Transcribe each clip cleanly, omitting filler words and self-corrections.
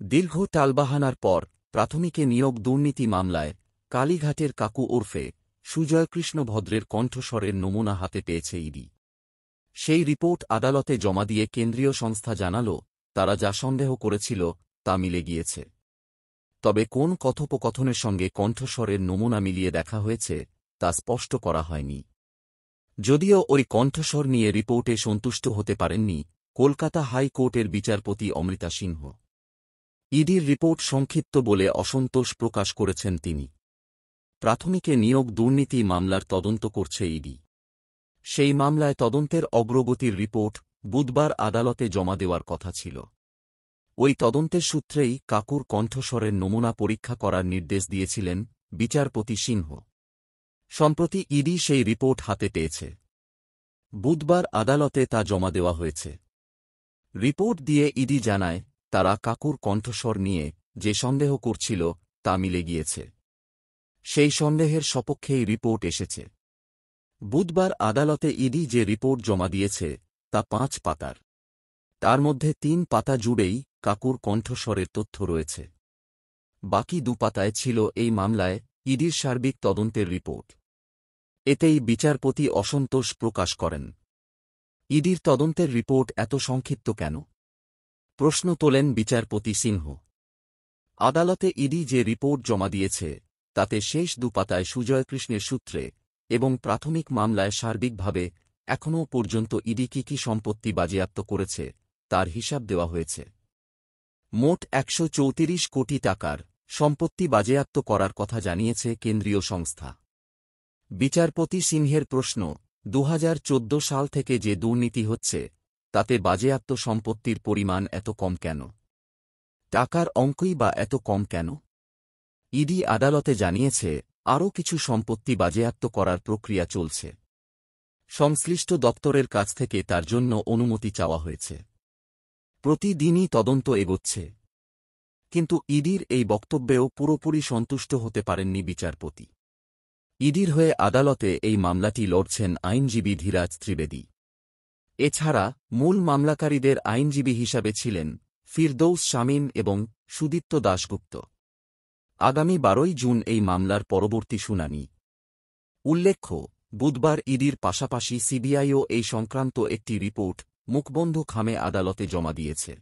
দীর্ঘ টালবাহানার পর প্রাথমিকে নিয়োগ দুর্নীতি মামলায় কালীঘাটের কাকু ওরফে সুজয়কৃষ্ণ ভদ্রের কণ্ঠস্বরের নমুনা হাতে পেয়েছে ইডি। সেই রিপোর্ট আদালতে জমা দিয়ে কেন্দ্রীয় সংস্থা জানাল, তারা যা সন্দেহ করেছিল তা মিলে গিয়েছে। তবে কোন কথোপকথনের সঙ্গে কণ্ঠস্বরের নমুনা মিলিয়ে দেখা হয়েছে তা স্পষ্ট করা হয়নি। যদিও ওই কণ্ঠস্বর নিয়ে রিপোর্টে সন্তুষ্ট হতে পারেননি কলকাতা হাইকোর্টের বিচারপতি অমৃতা সিংহ। ইডির রিপোর্ট সংক্ষিপ্ত বলে অসন্তোষ প্রকাশ করেছেন তিনি। প্রাথমিকে নিয়োগ দুর্নীতি মামলার তদন্ত করছে ইডি। সেই মামলায় তদন্তের অগ্রগতির রিপোর্ট বুধবার আদালতে জমা দেওয়ার কথা ছিল। ওই তদন্তের সূত্রেই কাকুর কণ্ঠস্বরের নমুনা পরীক্ষা করার নির্দেশ দিয়েছিলেন বিচারপতি সিংহ। সম্প্রতি ইডি সেই রিপোর্ট হাতে পেয়েছে। বুধবার আদালতে তা জমা দেওয়া হয়েছে। রিপোর্ট দিয়ে ইডি জানায়, তারা কাকুর কণ্ঠস্বর নিয়ে যে সন্দেহ করছিল তা মিলে গিয়েছে। সেই সন্দেহের সপক্ষেই রিপোর্ট এসেছে। বুধবার আদালতে ইডি যে রিপোর্ট জমা দিয়েছে তা 5 পাতার। তার মধ্যে 3 পাতা জুড়েই কাকুর কণ্ঠস্বরের তথ্য রয়েছে। বাকি 2 পাতায় ছিল এই মামলায় ইডির সার্বিক তদন্তের রিপোর্ট। এতেই বিচারপতি অসন্তোষ প্রকাশ করেন। ইডির তদন্তের রিপোর্ট এত সংক্ষিপ্ত কেন? প্রশ্ন তোলেন বিচারপতি সিংহ। আদালতে ইডি যে রিপোর্ট জমা দিয়েছে তাতে শেষ 2 পাতায় সুজয়কৃষ্ণের সূত্রে এবং প্রাথমিক মামলায় সার্বিকভাবে এখনও পর্যন্ত ইডি কি সম্পত্তি বাজেয়াপ্ত করেছে তার হিসাব দেওয়া হয়েছে। মোট 134 কোটি টাকার সম্পত্তি বাজেয়াপ্ত করার কথা জানিয়েছে কেন্দ্রীয় সংস্থা। বিচারপতি সিংহের প্রশ্ন, 2014 সাল থেকে যে দুর্নীতি হচ্ছে তাতে বাজেয়াপ্ত সম্পত্তির পরিমাণ এত কম কেন? টাকার অঙ্কই বা এত কম কেন? ইডি আদালতে জানিয়েছে, আরও কিছু সম্পত্তি বাজেয়াপ্ত করার প্রক্রিয়া চলছে। সংশ্লিষ্ট দপ্তরের কাছ থেকে তার জন্য অনুমতি চাওয়া হয়েছে। প্রতিদিনই তদন্ত এগোচ্ছে। কিন্তু ইডির এই বক্তব্যেও পুরোপুরি সন্তুষ্ট হতে পারেননি বিচারপতি। ইডির হয়ে আদালতে এই মামলাটি লড়ছেন আইনজীবী ধীরাজ ত্রিবেদী। এছাড়া মূল মামলাকারীদের আইনজীবী হিসাবে ছিলেন ফিরদৌস শামীম এবং সুদীপ্ত দাশগুপ্ত। আগামী 12 জুন এই মামলার পরবর্তী শুনানি। উল্লেখ্য, বুধবার ইডির পাশাপাশি সিবিআইও এই সংক্রান্ত একটি রিপোর্ট মুখবন্ধ খামে আদালতে জমা দিয়েছে।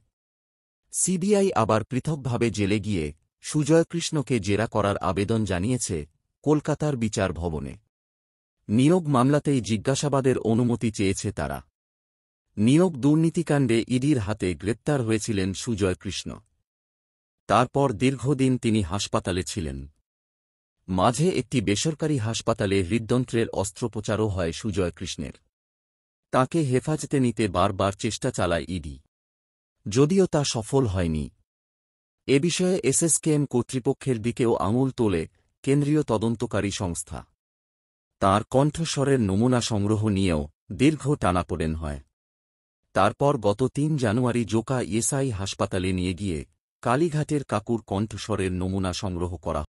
সিবিআই আবার পৃথকভাবে জেলে গিয়ে সুজয়কৃষ্ণকে জেরা করার আবেদন জানিয়েছে কলকাতার বিচার ভবনে। নিয়োগ মামলাতেই জিজ্ঞাসাবাদের অনুমতি চেয়েছে তারা। নিয়োগ দুর্নীতিকাণ্ডে ইডির হাতে গ্রেপ্তার হয়েছিলেন সুজয়কৃষ্ণ। তারপর দীর্ঘদিন তিনি হাসপাতালে ছিলেন। মাঝে একটি বেসরকারি হাসপাতালে হৃদ্যন্ত্রের অস্ত্রোপচারও হয় সুজয়কৃষ্ণের। তাঁকে হেফাজতে নিতে বারবার চেষ্টা চালায় ইডি, যদিও তা সফল হয়নি। এ বিষয়ে এসএসকেএম কর্তৃপক্ষের দিকেও আঙুল তোলে কেন্দ্রীয় তদন্তকারী সংস্থা। তাঁর কণ্ঠস্বরের নমুনা সংগ্রহ নিয়েও দীর্ঘ টানাপোড়েন হয়। তারপর গত 3 জানুয়ারি জোকা ইএসআই হাসপাতালে নিয়ে গিয়ে কালীঘাটের কাকুর কণ্ঠস্বরের নমুনা সংগ্রহ করা